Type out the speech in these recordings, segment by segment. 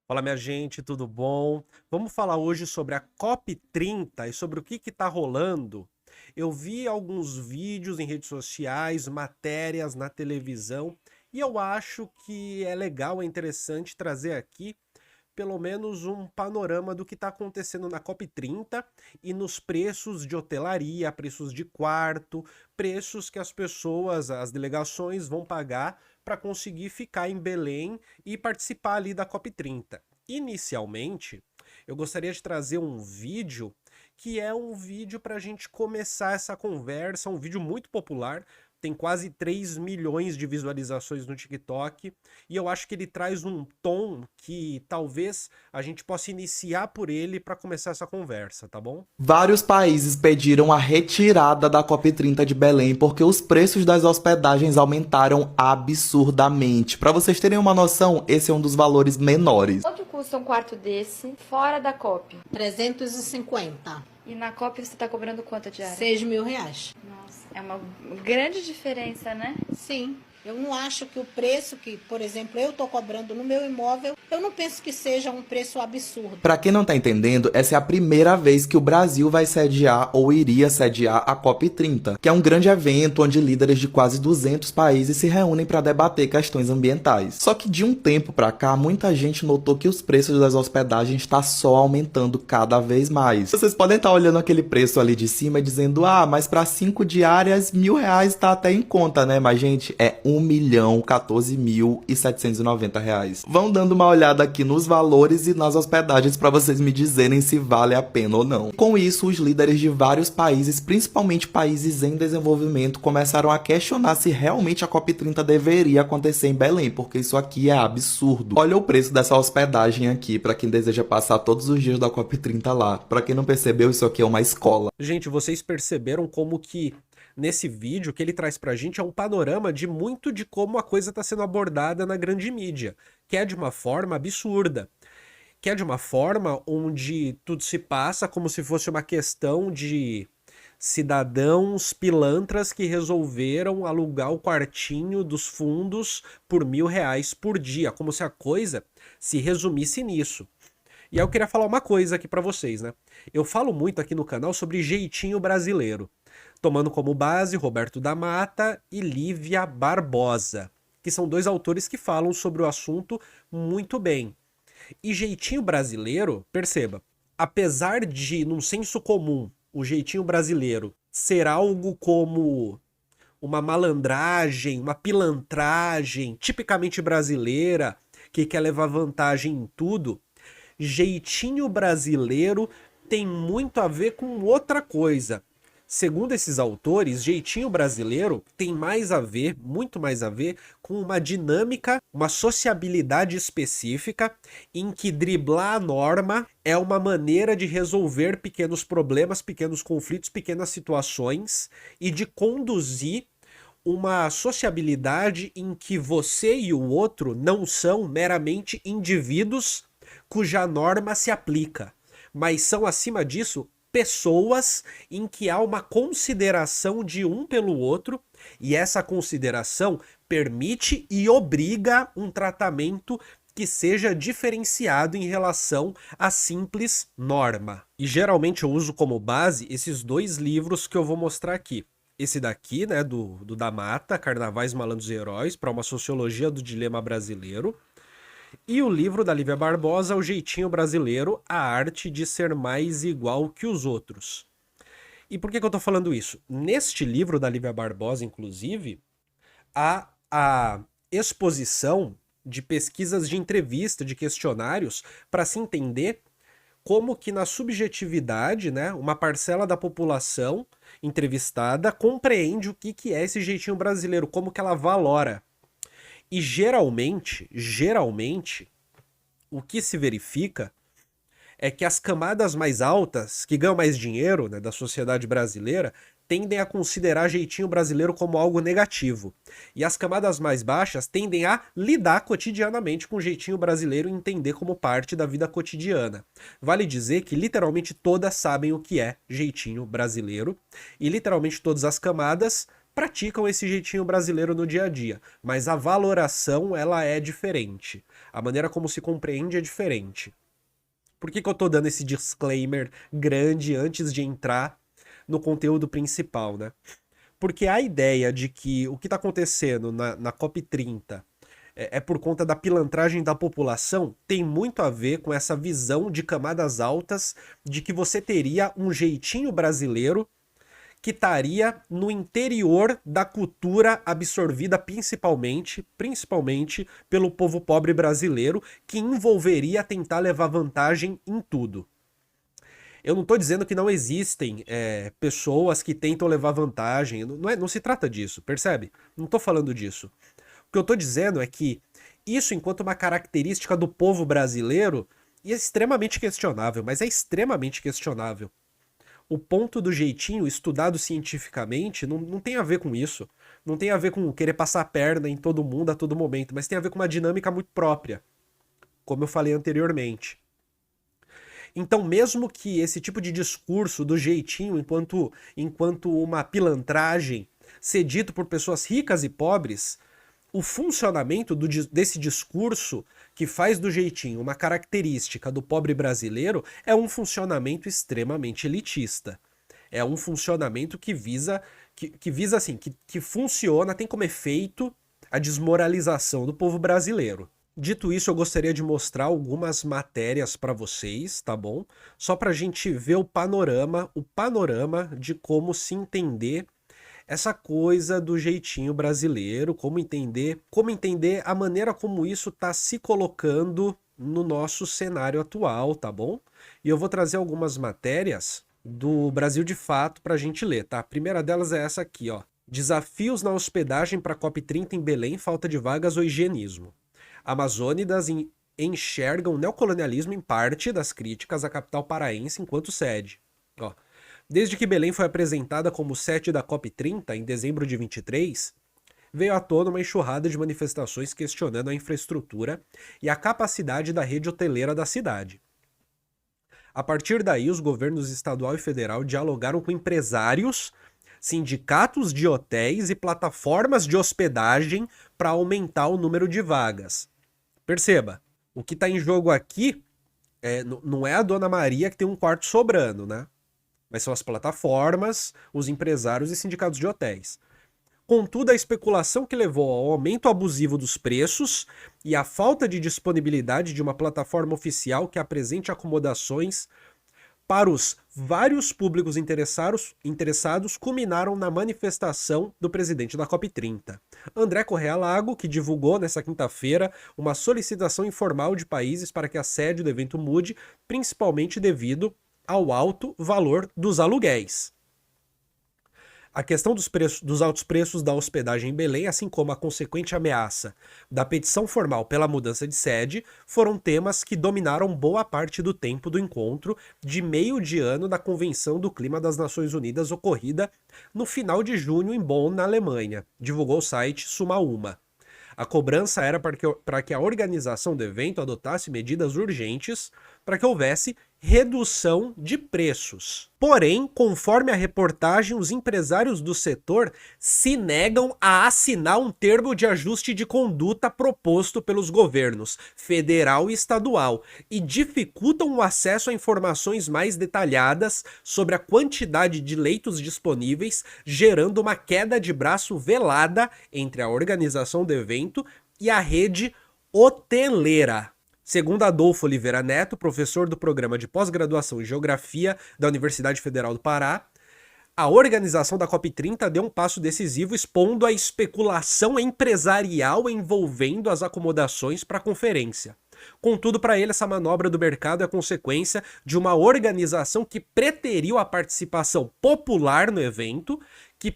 Fala, minha gente, tudo bom? Vamos falar hoje sobre a COP30 e sobre o que está rolando. Eu vi alguns vídeos em redes sociais, matérias na televisão, e eu acho que é legal, é interessante trazer aqui pelo menos um panorama do que está acontecendo na COP30 e nos preços de hotelaria, preços de quarto, preços que as pessoas, as delegações vão pagar para conseguir ficar em Belém e participar ali da COP30. Inicialmente, eu gostaria de trazer um vídeo que é um vídeo para a gente começar essa conversa, um vídeo muito popular, tem quase 3 milhões de visualizações no TikTok, e eu acho que ele traz um tom que talvez a gente possa iniciar por ele para começar essa conversa, tá bom? Vários países pediram a retirada da COP30 de Belém porque os preços das hospedagens aumentaram absurdamente. Para vocês terem uma noção, esse é um dos valores menores. Quanto custa um quarto desse fora da COP? 350. E na COP você tá cobrando quanto diária? 6.000 reais. Nossa, é uma grande diferença, né? Sim. Eu não acho que o preço que, por exemplo, eu estou cobrando no meu imóvel, eu não penso que seja um preço absurdo. Para quem não tá entendendo, essa é a primeira vez que o Brasil vai sediar ou iria sediar a COP30, que é um grande evento onde líderes de quase 200 países se reúnem para debater questões ambientais. Só que de um tempo para cá, muita gente notou que os preços das hospedagens estão só aumentando cada vez mais. Vocês podem estar olhando aquele preço ali de cima e dizendo, mas para 5 diárias, R$ 1.000 tá até em conta, né? Mas, gente, é R$ 1.014.790. Vão dando uma olhada aqui nos valores e nas hospedagens para vocês me dizerem se vale a pena ou não. Com isso, os líderes de vários países, principalmente países em desenvolvimento, começaram a questionar se realmente a COP30 deveria acontecer em Belém, porque isso aqui é absurdo. Olha o preço dessa hospedagem aqui para quem deseja passar todos os dias da COP30 lá. Para quem não percebeu, isso aqui é uma escola. Gente, vocês perceberam como que nesse vídeo que ele traz pra gente é um panorama de muito de como a coisa está sendo abordada na grande mídia, que é de uma forma absurda, que é de uma forma onde tudo se passa como se fosse uma questão de cidadãos pilantras que resolveram alugar o quartinho dos fundos por R$ 1.000 por dia, como se a coisa se resumisse nisso. E aí eu queria falar uma coisa aqui pra vocês, né? Eu falo muito aqui no canal sobre jeitinho brasileiro, tomando como base Roberto da Mata e Lívia Barbosa, que são dois autores que falam sobre o assunto muito bem. E jeitinho brasileiro, perceba, apesar de, num senso comum, o jeitinho brasileiro ser algo como uma malandragem, uma pilantragem tipicamente brasileira, que quer levar vantagem em tudo, jeitinho brasileiro tem muito a ver com outra coisa. Segundo esses autores, jeitinho brasileiro tem mais a ver, muito mais a ver, com uma dinâmica, uma sociabilidade específica em que driblar a norma é uma maneira de resolver pequenos problemas, pequenos conflitos, pequenas situações e de conduzir uma sociabilidade em que você e o outro não são meramente indivíduos cuja norma se aplica, mas são, acima disso, pessoas em que há uma consideração de um pelo outro, e essa consideração permite e obriga um tratamento que seja diferenciado em relação à simples norma. E geralmente eu uso como base esses dois livros que eu vou mostrar aqui. Esse daqui, né, do da Mata, Carnavais, Malandros e Heróis, para uma sociologia do dilema brasileiro. E o livro da Lívia Barbosa, O Jeitinho Brasileiro, a arte de ser mais igual que os outros. E por que eu tô falando isso? Neste livro da Lívia Barbosa, inclusive, há a exposição de pesquisas de entrevista, de questionários, para se entender como que na subjetividade, né, uma parcela da população entrevistada compreende o que é esse jeitinho brasileiro, como que ela valora. E geralmente, o que se verifica é que as camadas mais altas, que ganham mais dinheiro, né, da sociedade brasileira, tendem a considerar jeitinho brasileiro como algo negativo. E as camadas mais baixas tendem a lidar cotidianamente com o jeitinho brasileiro e entender como parte da vida cotidiana. Vale dizer que literalmente todas sabem o que é jeitinho brasileiro e literalmente todas as camadas praticam esse jeitinho brasileiro no dia a dia, mas a valoração ela é diferente. A maneira como se compreende é diferente. Por que eu tô dando esse disclaimer grande antes de entrar no conteúdo principal, né? Porque a ideia de que o que está acontecendo na COP30 é por conta da pilantragem da população tem muito a ver com essa visão de camadas altas de que você teria um jeitinho brasileiro que estaria no interior da cultura absorvida principalmente pelo povo pobre brasileiro, que envolveria tentar levar vantagem em tudo. Eu não estou dizendo que não existem pessoas que tentam levar vantagem, não se trata disso, percebe? Não estou falando disso. O que eu estou dizendo é que isso, enquanto uma característica do povo brasileiro, é extremamente questionável, mas é extremamente questionável. O ponto do jeitinho, estudado cientificamente, não tem a ver com isso. Não tem a ver com querer passar a perna em todo mundo a todo momento, mas tem a ver com uma dinâmica muito própria, como eu falei anteriormente. Então, mesmo que esse tipo de discurso do jeitinho, enquanto uma pilantragem, ser dito por pessoas ricas e pobres, o funcionamento desse discurso que faz do jeitinho uma característica do pobre brasileiro é um funcionamento extremamente elitista. É um funcionamento que visa assim, que funciona, tem como efeito a desmoralização do povo brasileiro. Dito isso, eu gostaria de mostrar algumas matérias para vocês, tá bom? Só para a gente ver o panorama de como se entender essa coisa do jeitinho brasileiro, como entender a maneira como isso está se colocando no nosso cenário atual, tá bom? E eu vou trazer algumas matérias do Brasil de Fato para a gente ler, tá? A primeira delas é essa aqui, ó. Desafios na hospedagem para a COP30 em Belém, falta de vagas ou higienismo. Amazônidas enxergam neocolonialismo em parte das críticas à capital paraense enquanto sede. Ó. Desde que Belém foi apresentada como sede da COP30, em dezembro de 23, veio à tona uma enxurrada de manifestações questionando a infraestrutura e a capacidade da rede hoteleira da cidade. A partir daí, os governos estadual e federal dialogaram com empresários, sindicatos de hotéis e plataformas de hospedagem para aumentar o número de vagas. Perceba, o que está em jogo aqui não é a Dona Maria que tem um quarto sobrando, né? Mas são as plataformas, os empresários e sindicatos de hotéis. Contudo, a especulação que levou ao aumento abusivo dos preços e a falta de disponibilidade de uma plataforma oficial que apresente acomodações para os vários públicos interessados culminaram na manifestação do presidente da COP30, André Correa Lago, que divulgou nesta quinta-feira uma solicitação informal de países para que a sede do evento mude, principalmente devido ao alto valor dos aluguéis. A questão dos altos preços da hospedagem em Belém, assim como a consequente ameaça da petição formal pela mudança de sede, foram temas que dominaram boa parte do tempo do encontro de meio de ano da Convenção do Clima das Nações Unidas ocorrida no final de junho em Bonn, na Alemanha, divulgou o site Sumauma. A cobrança era para que a organização do evento adotasse medidas urgentes para que houvesse redução de preços. Porém, conforme a reportagem, os empresários do setor se negam a assinar um termo de ajuste de conduta proposto pelos governos federal e estadual e dificultam o acesso a informações mais detalhadas sobre a quantidade de leitos disponíveis, gerando uma queda de braço velada entre a organização do evento e a rede hoteleira. Segundo Adolfo Oliveira Neto, professor do programa de pós-graduação em Geografia da Universidade Federal do Pará, a organização da COP30 deu um passo decisivo expondo a especulação empresarial envolvendo as acomodações para a conferência. Contudo, para ele, essa manobra do mercado é consequência de uma organização que preteriu a participação popular no evento, que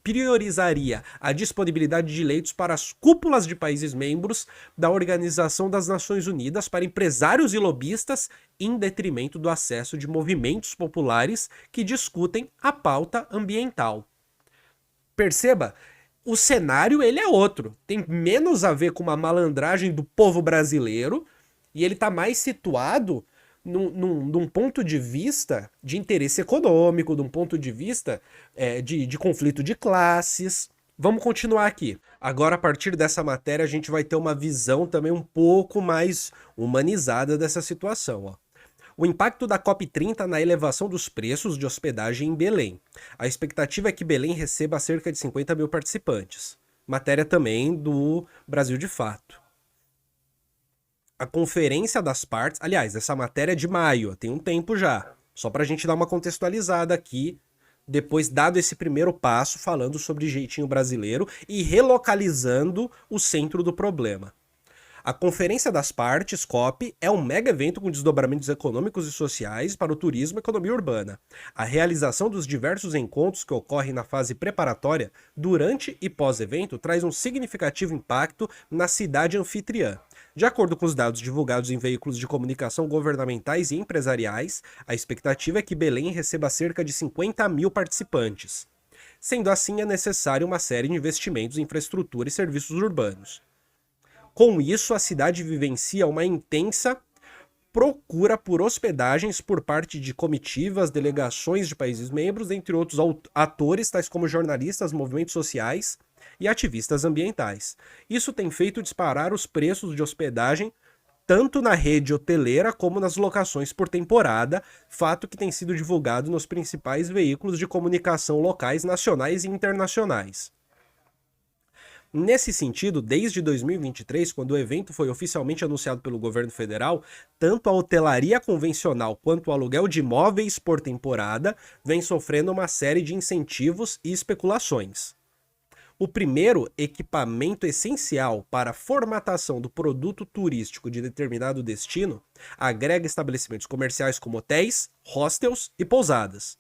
priorizaria a disponibilidade de leitos para as cúpulas de países membros da Organização das Nações Unidas para empresários e lobistas, em detrimento do acesso de movimentos populares que discutem a pauta ambiental. Perceba, o cenário ele é outro, tem menos a ver com uma malandragem do povo brasileiro e ele está mais situado num ponto de vista de interesse econômico, de um ponto de vista de conflito de classes, Vamos continuar aqui. Agora, a partir dessa matéria, a gente vai ter uma visão também um pouco mais humanizada dessa situação, ó. O impacto da COP30 na elevação dos preços de hospedagem em Belém. A expectativa é que Belém receba cerca de 50 mil participantes. Matéria também do Brasil de Fato. A Conferência das Partes... Aliás, essa matéria é de maio, tem um tempo já. Só para a gente dar uma contextualizada aqui, depois dado esse primeiro passo, falando sobre jeitinho brasileiro e relocalizando o centro do problema. A Conferência das Partes, COP, é um mega evento com desdobramentos econômicos e sociais para o turismo e economia urbana. A realização dos diversos encontros que ocorrem na fase preparatória, durante e pós-evento, traz um significativo impacto na cidade anfitriã. De acordo com os dados divulgados em veículos de comunicação governamentais e empresariais, a expectativa é que Belém receba cerca de 50 mil participantes. Sendo assim, é necessário uma série de investimentos em infraestrutura e serviços urbanos. Com isso, a cidade vivencia uma intensa procura por hospedagens por parte de comitivas, delegações de países membros, entre outros atores, tais como jornalistas, movimentos sociais e ativistas ambientais. Isso tem feito disparar os preços de hospedagem tanto na rede hoteleira como nas locações por temporada, fato que tem sido divulgado nos principais veículos de comunicação locais, nacionais e internacionais. Nesse sentido, desde 2023, quando o evento foi oficialmente anunciado pelo governo federal, tanto a hotelaria convencional quanto o aluguel de imóveis por temporada vem sofrendo uma série de incentivos e especulações. O primeiro, equipamento essencial para a formatação do produto turístico de determinado destino, agrega estabelecimentos comerciais como hotéis, hostels e pousadas.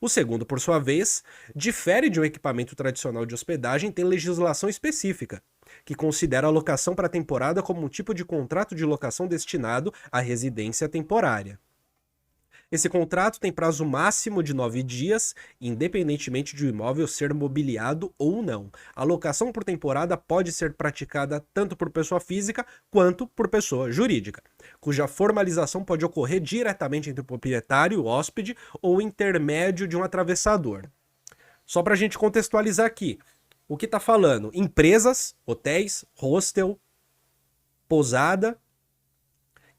O segundo, por sua vez, difere de um equipamento tradicional de hospedagem e tem legislação específica, que considera a locação para temporada como um tipo de contrato de locação destinado à residência temporária. Esse contrato tem prazo máximo de 9 dias, independentemente de o imóvel ser mobiliado ou não. A locação por temporada pode ser praticada tanto por pessoa física quanto por pessoa jurídica, cuja formalização pode ocorrer diretamente entre o proprietário, o hóspede ou o intermédio de um atravessador. Só para a gente contextualizar aqui, o que está falando? Empresas, hotéis, hostel, pousada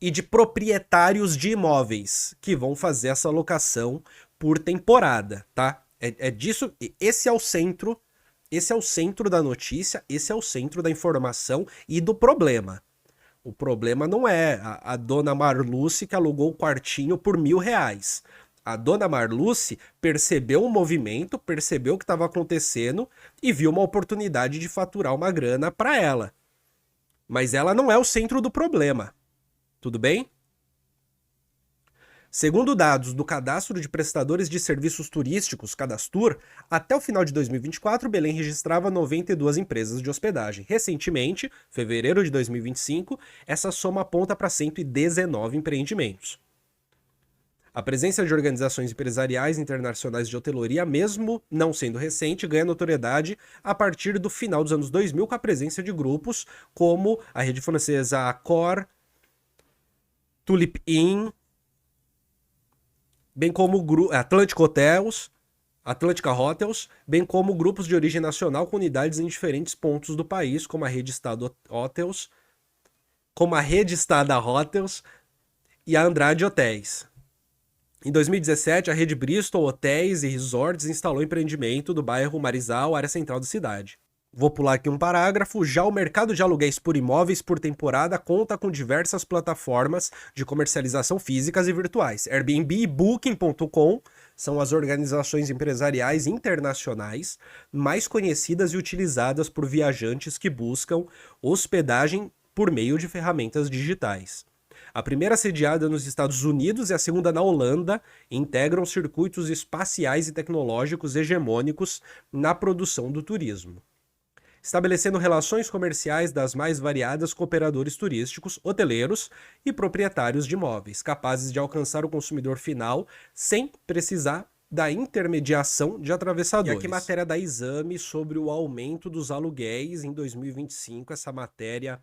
e de proprietários de imóveis que vão fazer essa locação por temporada, tá? É disso, esse é o centro da notícia, esse é o centro da informação e do problema. O problema não é a dona Marluce que alugou o quartinho por R$1.000. A dona Marluce percebeu o movimento, percebeu o que estava acontecendo e viu uma oportunidade de faturar uma grana para ela. Mas ela não é o centro do problema. Tudo bem? Segundo dados do Cadastro de Prestadores de Serviços Turísticos, Cadastur, até o final de 2024, Belém registrava 92 empresas de hospedagem. Recentemente, fevereiro de 2025, essa soma aponta para 119 empreendimentos. A presença de organizações empresariais internacionais de hotelaria, mesmo não sendo recente, ganha notoriedade a partir do final dos anos 2000 com a presença de grupos como a rede francesa Accor, Tulip Inn, bem como Atlântica Hotels, bem como grupos de origem nacional com unidades em diferentes pontos do país, como a Rede Stada Hotels e a Andrade Hotéis. Em 2017, a rede Bristol Hotéis e Resorts instalou empreendimento do bairro Marizal, área central da cidade. Vou pular aqui um parágrafo. Já o mercado de aluguéis por imóveis por temporada conta com diversas plataformas de comercialização físicas e virtuais. Airbnb e Booking.com são as organizações empresariais internacionais mais conhecidas e utilizadas por viajantes que buscam hospedagem por meio de ferramentas digitais. A primeira sediada nos Estados Unidos e a segunda na Holanda integram circuitos espaciais e tecnológicos hegemônicos na produção do turismo, estabelecendo relações comerciais das mais variadas com operadores turísticos, hoteleiros e proprietários de imóveis, capazes de alcançar o consumidor final sem precisar da intermediação de atravessadores. E aqui matéria da Exame sobre o aumento dos aluguéis em 2025. Essa matéria,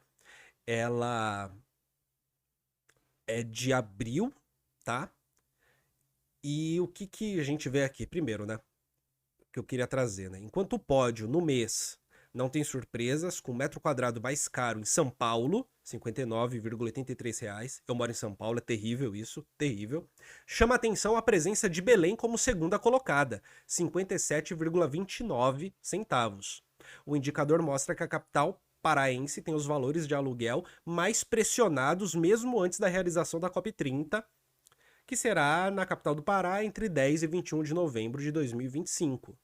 ela é de abril, tá? E o que a gente vê aqui? Primeiro, né? Que eu queria trazer, né? Enquanto o pódio no mês Não tem surpresas, com metro quadrado mais caro em São Paulo, R$ 59,83. Eu moro em São Paulo, é terrível isso, terrível. Chama atenção a presença de Belém como segunda colocada, R$ 57,29 centavos. O indicador mostra que a capital paraense tem os valores de aluguel mais pressionados mesmo antes da realização da COP30, que será na capital do Pará entre 10 e 21 de novembro de 2025.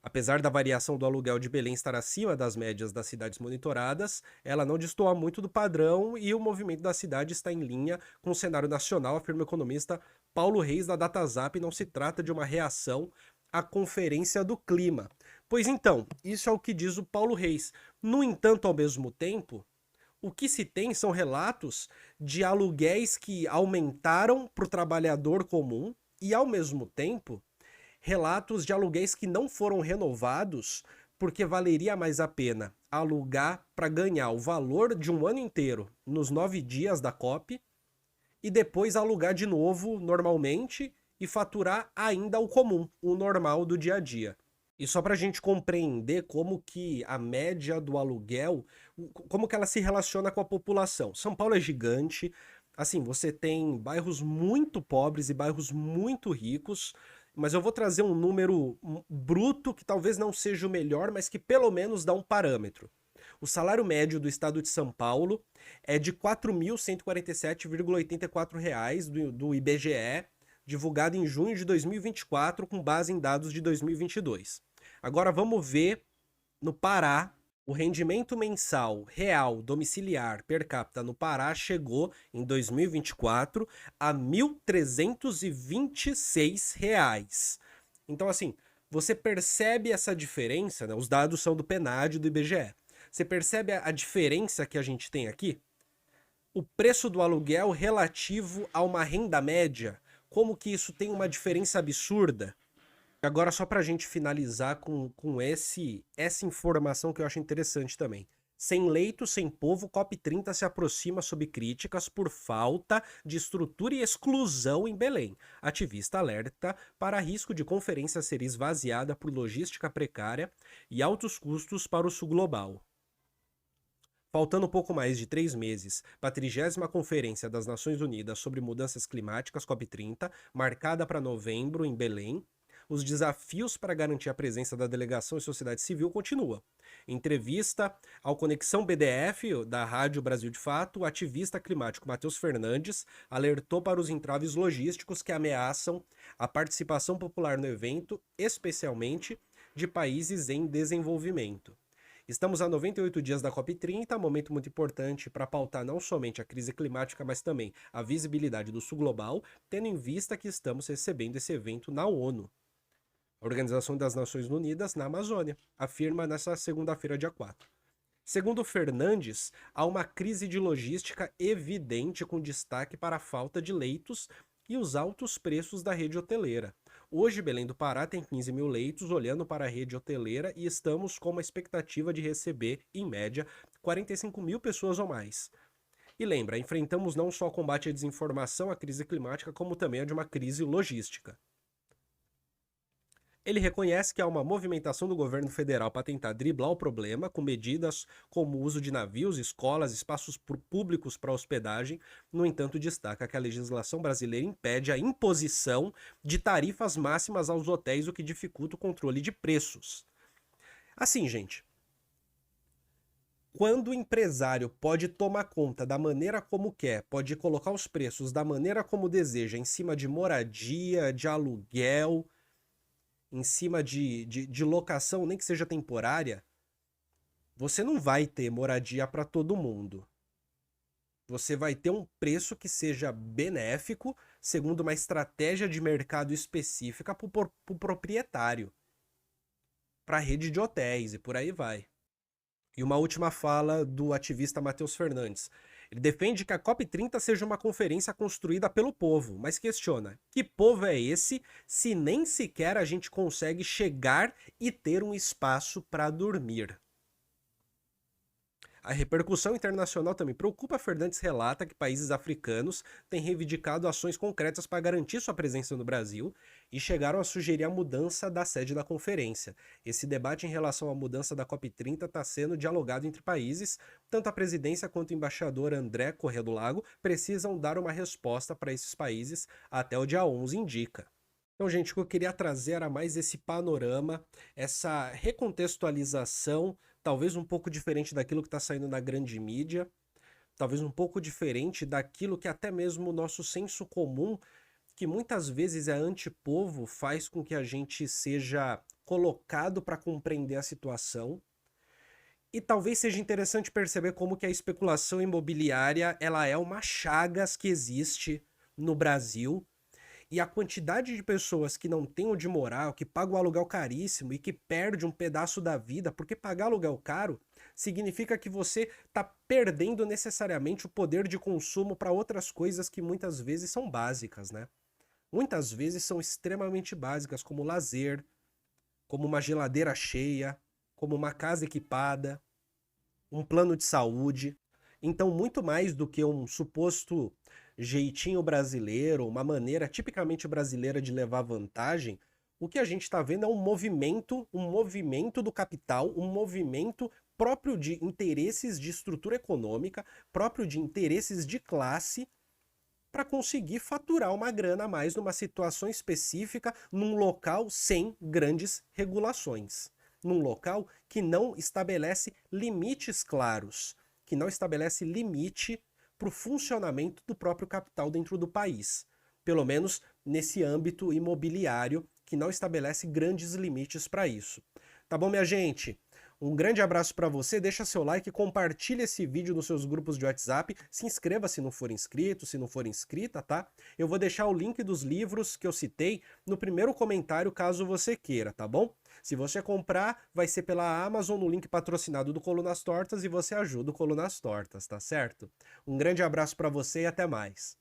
Apesar da variação do aluguel de Belém estar acima das médias das cidades monitoradas, ela não destoa muito do padrão e o movimento da cidade está em linha com o cenário nacional, afirma o economista Paulo Reis da DataZap. Não se trata de uma reação à Conferência do Clima. Pois então, isso é o que diz o Paulo Reis. No entanto, ao mesmo tempo, o que se tem são relatos de aluguéis que aumentaram para o trabalhador comum e, ao mesmo tempo, relatos de aluguéis que não foram renovados porque valeria mais a pena alugar para ganhar o valor de um ano inteiro nos 9 dias da COP e depois alugar de novo normalmente e faturar ainda o comum, o normal do dia a dia. E só para a gente compreender como que a média do aluguel, como que ela se relaciona com a população. São Paulo é gigante, assim, você tem bairros muito pobres e bairros muito ricos, mas eu vou trazer um número bruto que talvez não seja o melhor, mas que pelo menos dá um parâmetro. O salário médio do estado de São Paulo é de R$ 4.147,84 do IBGE, divulgado em junho de 2024, com base em dados de 2022. Agora vamos ver no Pará. O rendimento mensal real domiciliar per capita no Pará chegou, em 2024, a R$ 1.326. Então, assim, você percebe essa diferença, né? Os dados são do PNAD e do IBGE. Você percebe a diferença que a gente tem aqui? O preço do aluguel relativo a uma renda média, como que isso tem uma diferença absurda? Agora, só para a gente finalizar com essa informação que eu acho interessante também. Sem leito, sem povo, COP30 se aproxima sob críticas por falta de estrutura e exclusão em Belém. Ativista alerta para risco de conferência ser esvaziada por logística precária e altos custos para o sul global. Faltando pouco mais de 3 meses para a 30ª Conferência das Nações Unidas sobre Mudanças Climáticas, COP30, marcada para novembro em Belém, os desafios para garantir a presença da delegação e sociedade civil continuam. Em entrevista ao Conexão BDF, da Rádio Brasil de Fato, o ativista climático Matheus Fernandes alertou para os entraves logísticos que ameaçam a participação popular no evento, especialmente de países em desenvolvimento. Estamos a 98 dias da COP30, momento muito importante para pautar não somente a crise climática, mas também a visibilidade do sul global, tendo em vista que estamos recebendo esse evento na ONU. A Organização das Nações Unidas na Amazônia, afirma nesta segunda-feira, dia 4. Segundo Fernandes, há uma crise de logística evidente com destaque para a falta de leitos e os altos preços da rede hoteleira. Hoje, Belém do Pará tem 15 mil leitos olhando para a rede hoteleira e estamos com uma expectativa de receber, em média, 45 mil pessoas ou mais. E lembra, enfrentamos não só o combate à desinformação, à crise climática, como também a de uma crise logística. Ele reconhece que há uma movimentação do governo federal para tentar driblar o problema com medidas como o uso de navios, escolas, espaços públicos para hospedagem. No entanto, destaca que a legislação brasileira impede a imposição de tarifas máximas aos hotéis, o que dificulta o controle de preços. Assim, gente, quando o empresário pode tomar conta da maneira como quer, pode colocar os preços da maneira como deseja, em cima de moradia, de aluguel, em cima de locação, nem que seja temporária, você não vai ter moradia para todo mundo. Você vai ter um preço que seja benéfico, segundo uma estratégia de mercado específica para o proprietário, para a rede de hotéis e por aí vai. E uma última fala do ativista Matheus Fernandes. Ele defende que a COP30 seja uma conferência construída pelo povo, mas questiona: que povo é esse se nem sequer a gente consegue chegar e ter um espaço para dormir? A repercussão internacional também preocupa. Fernandes relata que países africanos têm reivindicado ações concretas para garantir sua presença no Brasil e chegaram a sugerir a mudança da sede da conferência. Esse debate em relação à mudança da COP30 está sendo dialogado entre países. Tanto a presidência quanto o embaixador André Corrêa do Lago precisam dar uma resposta para esses países até o dia 11, indica. Então, gente, o que eu queria trazer era mais esse panorama, essa recontextualização, talvez um pouco diferente daquilo que está saindo na grande mídia, talvez um pouco diferente daquilo que até mesmo o nosso senso comum, que muitas vezes é antipovo, faz com que a gente seja colocado para compreender a situação. E talvez seja interessante perceber como que a especulação imobiliária ela é uma chagas que existe no Brasil. E a quantidade de pessoas que não têm onde morar, que pagam um aluguel caríssimo e que perde um pedaço da vida, porque pagar aluguel caro significa que você está perdendo necessariamente o poder de consumo para outras coisas que muitas vezes são básicas, né? Muitas vezes são extremamente básicas, como lazer, como uma geladeira cheia, como uma casa equipada, um plano de saúde. Então, muito mais do que um suposto jeitinho brasileiro, uma maneira tipicamente brasileira de levar vantagem, o que a gente está vendo é um movimento do capital, um movimento próprio de interesses de estrutura econômica, próprio de interesses de classe, para conseguir faturar uma grana a mais numa situação específica, num local sem grandes regulações, num local que não estabelece limites claros, que não estabelece limite para o funcionamento do próprio capital dentro do país. Pelo menos nesse âmbito imobiliário, que não estabelece grandes limites para isso. Tá bom, minha gente? Um grande abraço para você, deixa seu like, compartilha esse vídeo nos seus grupos de WhatsApp, se inscreva se não for inscrito, se não for inscrita, tá? Eu vou deixar o link dos livros que eu citei no primeiro comentário, caso você queira, tá bom? Se você comprar, vai ser pela Amazon no link patrocinado do Colunas Tortas e você ajuda o Colunas Tortas, tá certo? Um grande abraço para você e até mais.